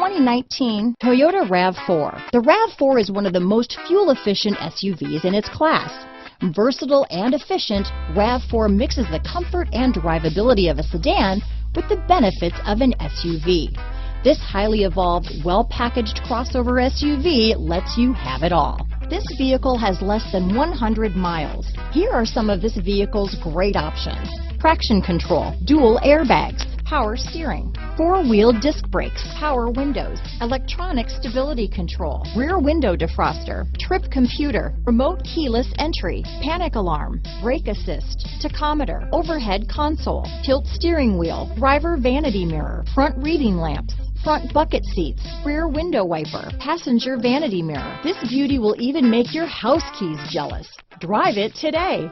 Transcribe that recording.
2019 Toyota RAV4. The RAV4 is one of the most fuel-efficient SUVs in its class. Versatile and efficient, RAV4 mixes the comfort and drivability of a sedan with the benefits of an SUV. This highly evolved, well-packaged crossover SUV lets you have it all. This vehicle has less than 100 miles. Here are some of this vehicle's great options: traction control, dual airbags, power steering, four-wheel disc brakes, power windows, electronic stability control, rear window defroster, trip computer, remote keyless entry, panic alarm, brake assist, tachometer, overhead console, tilt steering wheel, driver vanity mirror, front reading lamps, front bucket seats, rear window wiper, passenger vanity mirror. This beauty will even make your house keys jealous. Drive it today.